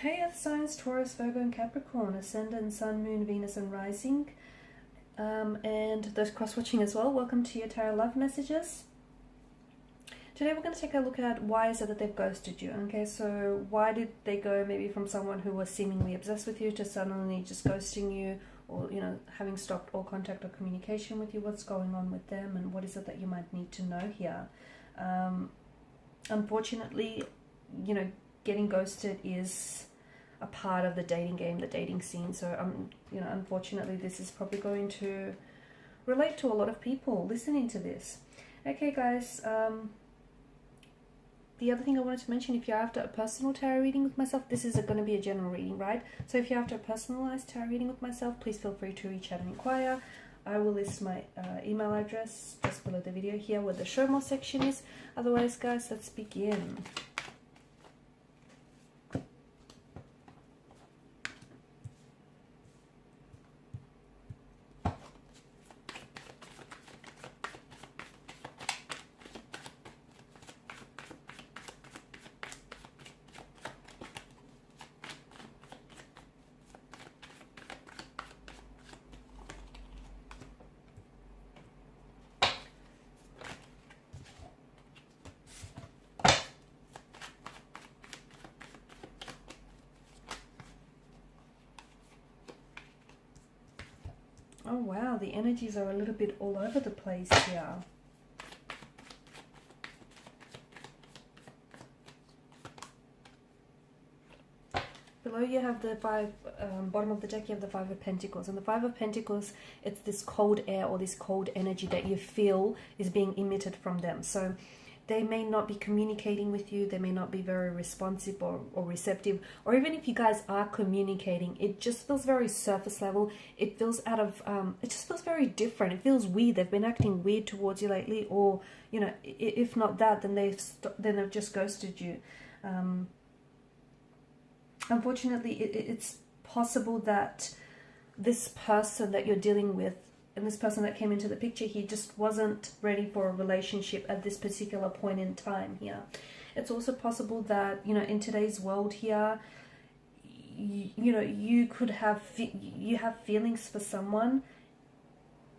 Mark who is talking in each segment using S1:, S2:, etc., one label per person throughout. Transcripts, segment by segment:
S1: Hey Earth signs, Taurus, Virgo and Capricorn, Ascendant, Sun, Moon, Venus and Rising, and those cross-watching as well. Welcome to your Tarot Love Messages. Today we're going to take a look at why is it that they've ghosted you. Okay, so why did they go maybe from someone who was seemingly obsessed with you to suddenly just ghosting you, or having stopped all contact or communication with you? What's going on with them, and what is it that you might need to know here? Unfortunately, getting ghosted is a part of the dating game, the dating scene. So unfortunately this is probably going to relate to a lot of people listening to this. Okay guys, the other thing I wanted to mention, if you're after a personal tarot reading with myself, this is going to be a general reading, right? So if you're after a personalized tarot reading with myself, please feel free to reach out and inquire. I will list my email address just below the video here where the show more section is. Otherwise guys, let's begin. Oh wow, the energies are a little bit all over the place here. Below you have the bottom of the deck you have the Five of Pentacles. And the Five of Pentacles, it's this cold air or this cold energy that you feel is being emitted from them. So they may not be communicating with you, they may not be very responsive or receptive, or even if you guys are communicating, it just feels very surface level. It feels out of, it just feels very different. It feels weird. They've been acting weird towards you lately, or, if not that, then they've just ghosted you. Unfortunately, it's possible that this person that you're dealing with, and this person that came into the picture here, just wasn't ready for a relationship at this particular point in time here. It's also possible that, in today's world here, you could have, you have feelings for someone,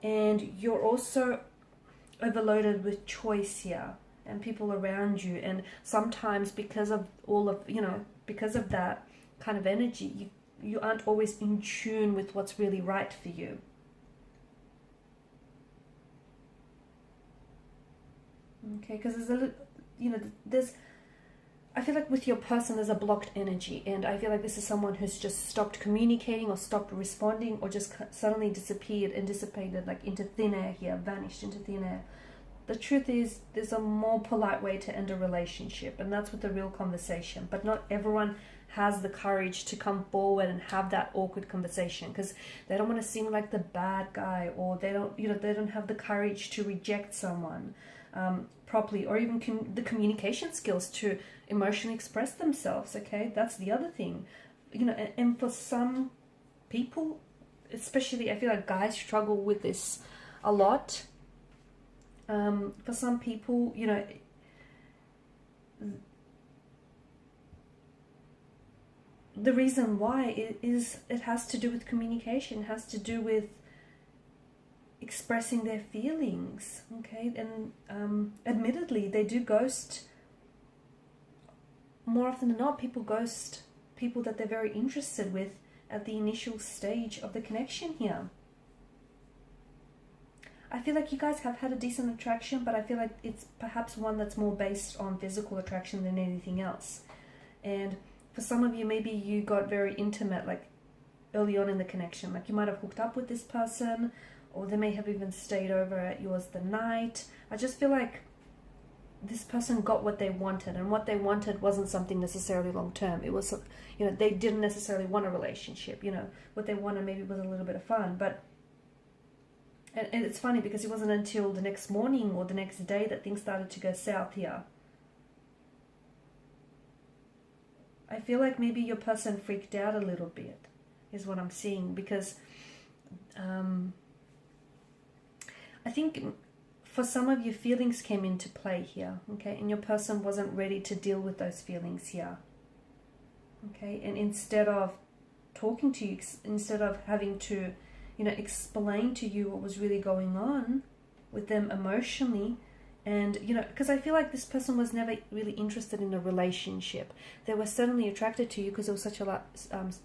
S1: and you're also overloaded with choice here and people around you. And sometimes because of all of, because of that kind of energy, you aren't always in tune with what's really right for you. Okay, because there's a little, I feel like with your person there's a blocked energy, and I feel like this is someone who's just stopped communicating or stopped responding, or just suddenly disappeared and dissipated like into thin air here, vanished into thin air. The truth is, there's a more polite way to end a relationship, and that's with a real conversation. But not everyone has the courage to come forward and have that awkward conversation, because they don't want to seem like the bad guy, or they don't, they don't have the courage to reject someone properly, or even the communication skills to emotionally express themselves. Okay, that's the other thing, and for some people, especially, I feel like guys struggle with this a lot. For some people, the reason why is it has to do with communication, has to do with expressing their feelings. Okay, and admittedly they do ghost more often than not. People ghost people that they're very interested with at the initial stage of the connection here. I feel like you guys have had a decent attraction, but I feel like it's perhaps one that's more based on physical attraction than anything else. And for some of you, maybe you got very intimate like early on in the connection, like you might have hooked up with this person, or they may have even stayed over at yours the night. I just feel like this person got what they wanted, and what they wanted wasn't something necessarily long term. It was, they didn't necessarily want a relationship. What they wanted maybe was a little bit of fun. But and it's funny because it wasn't until the next morning or the next day that things started to go south here. I feel like maybe your person freaked out a little bit, is what I'm seeing, because I think for some of you, feelings came into play here, okay, and your person wasn't ready to deal with those feelings here. Okay, and instead of talking to you, instead of having to, you know, explain to you what was really going on with them emotionally, and, you know, because I feel like this person was never really interested in a relationship. They were certainly attracted to you because there was such a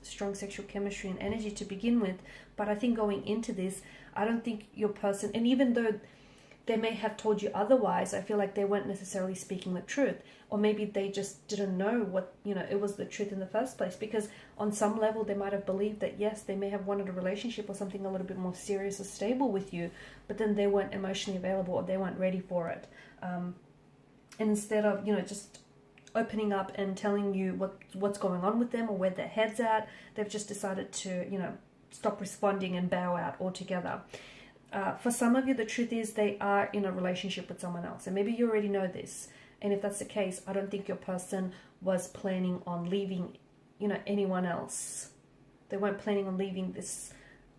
S1: strong sexual chemistry and energy to begin with. But I think going into this, I don't think your person, and even though they may have told you otherwise, I feel like they weren't necessarily speaking the truth. Or maybe they just didn't know what, you know, it was the truth in the first place. Because on some level, they might have believed that, yes, they may have wanted a relationship or something a little bit more serious or stable with you, but then they weren't emotionally available or they weren't ready for it. And instead of, you know, just opening up and telling you what's going on with them or where their head's at, they've just decided to, you know, stop responding and bow out altogether. For some of you, the truth is they are in a relationship with someone else. And maybe you already know this. And if that's the case, I don't think your person was planning on leaving, you know, anyone else. They weren't planning on leaving this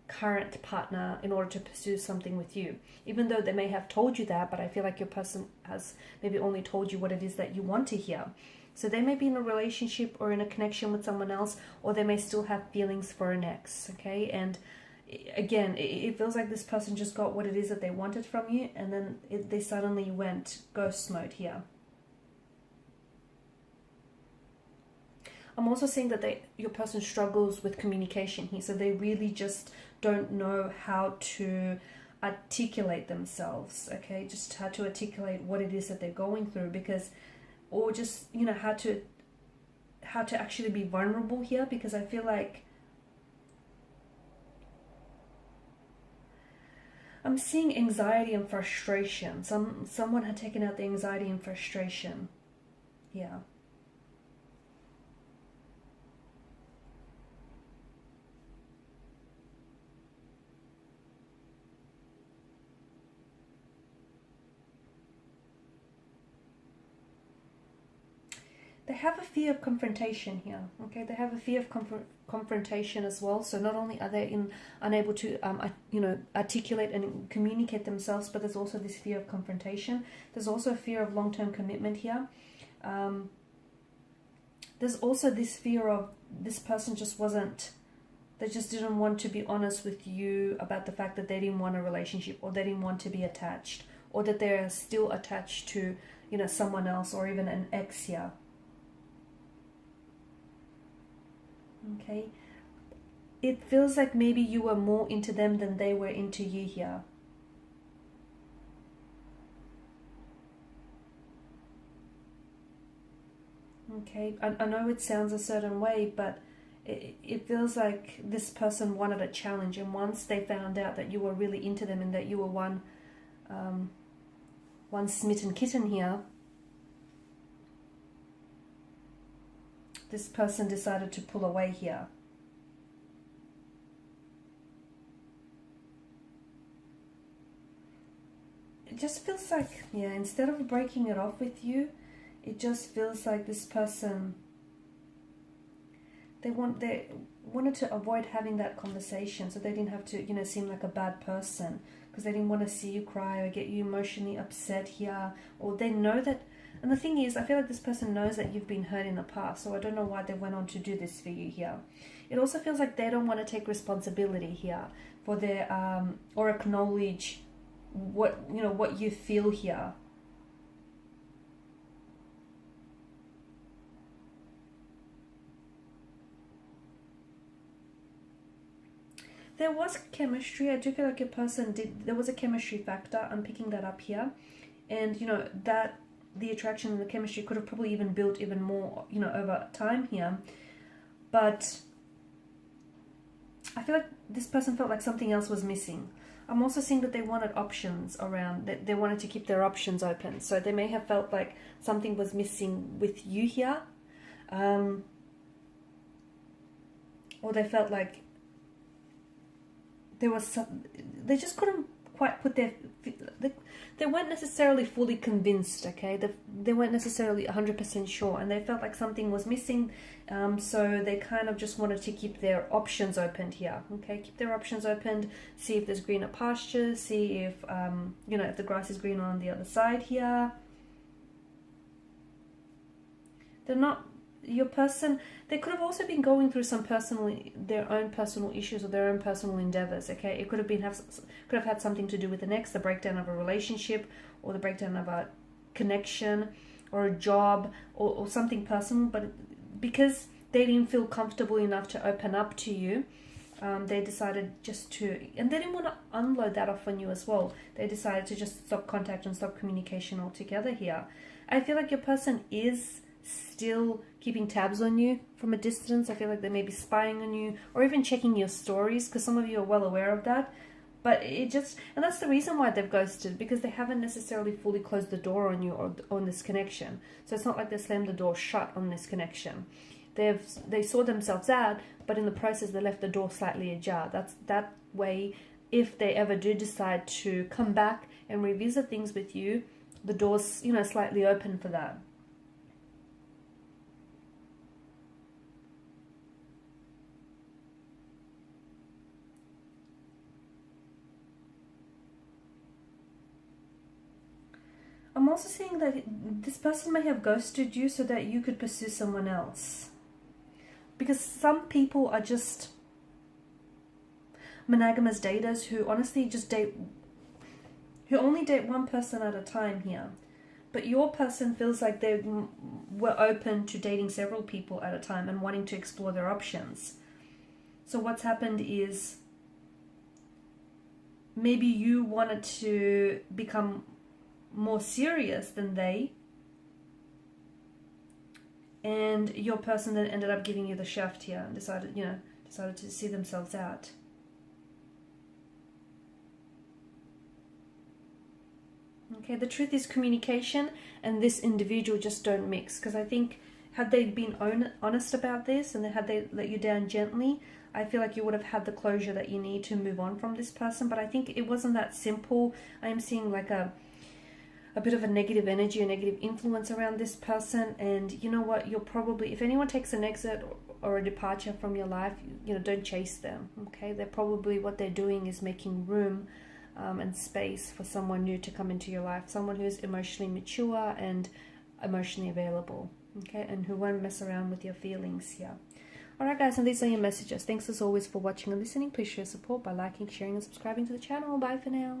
S1: current partner in order to pursue something with you. Even though they may have told you that, but I feel like your person has maybe only told you what it is that you want to hear. So they may be in a relationship or in a connection with someone else, or they may still have feelings for an ex, okay? And again, it feels like this person just got what it is that they wanted from you, and then they suddenly went ghost mode here. I'm also seeing that your person struggles with communication here, so they really just don't know how to articulate themselves, okay? Just how to articulate what it is that they're going through, because, or just, you know, how to actually be vulnerable here, because I feel like I'm seeing anxiety and frustration. Someone had taken out the anxiety and frustration. Yeah. They have a fear of confrontation here, okay? They have a fear of confrontation as well. So not only are they unable to, you know, articulate and communicate themselves, but there's also this fear of confrontation. There's also a fear of long-term commitment here. There's also this fear of this person they just didn't want to be honest with you about the fact that they didn't want a relationship, or they didn't want to be attached, or that they're still attached to, you know, someone else, or even an ex here. Okay, it feels like maybe you were more into them than they were into you here. Okay, I know it sounds a certain way, but it feels like this person wanted a challenge, and once they found out that you were really into them and that you were one smitten kitten here, this person decided to pull away here. It just feels like, yeah, instead of breaking it off with you, it just feels like this person, they wanted to avoid having that conversation, so they didn't have to, you know, seem like a bad person, because they didn't want to see you cry or get you emotionally upset here, or they know that. And the thing is, I feel like this person knows that you've been hurt in the past, so I don't know why they went on to do this for you here. It also feels like they don't want to take responsibility here for their, or acknowledge what you feel here. There was chemistry. I do feel like a person there was a chemistry factor. I'm picking that up here. And, you know, that the attraction and the chemistry could have probably even built even more, you know, over time here. But I feel like this person felt like something else was missing. I'm also seeing that they wanted options around, that they wanted to keep their options open. So they may have felt like something was missing with you here. Or they felt like they just couldn't quite put they weren't necessarily fully convinced, okay? They weren't necessarily 100% sure, and they felt like something was missing, so they kind of just wanted to keep their options open here, okay? Keep their options open, see if there's greener pastures, see if, you know, if the grass is green on the other side here. They're not, your person, they could have also been going through some their own personal issues or their own personal endeavors. Okay, it could have had something to do with an ex, the breakdown of a relationship, or the breakdown of a connection, or a job, or something personal. But because they didn't feel comfortable enough to open up to you, they decided just to, and they didn't want to unload that off on you as well. They decided to just stop contact and stop communication altogether here. I feel like your person is still keeping tabs on you from a distance. I feel like they may be spying on you, or even checking your stories, because some of you are well aware of that. But and that's the reason why they've ghosted, because they haven't necessarily fully closed the door on you or on this connection. So it's not like they slammed the door shut on this connection. They saw themselves out, but in the process they left the door slightly ajar. That way, if they ever do decide to come back and revisit things with you, the door's slightly open for that. I'm also seeing that this person may have ghosted you so that you could pursue someone else. Because some people are just monogamous daters who honestly who only date one person at a time here. But your person feels like they were open to dating several people at a time and wanting to explore their options. So what's happened is maybe you wanted to become more serious than they, and your person then ended up giving you the shaft here and decided to see themselves out. Okay, the truth is communication and this individual just don't mix, because I think had they been honest about this and had they let you down gently, I feel like you would have had the closure that you need to move on from this person. But I think it wasn't that simple. I am seeing like a bit of a negative energy, a negative influence around this person. And you know what, you're probably, if anyone takes an exit or a departure from your life, don't chase them. Okay, they're probably, what they're doing is making room and space for someone new to come into your life, someone who's emotionally mature and emotionally available, okay, and who won't mess around with your feelings here. Alright guys, and these are your messages. Thanks as always for watching and listening. Please show your support by liking, sharing and subscribing to the channel. Bye for now.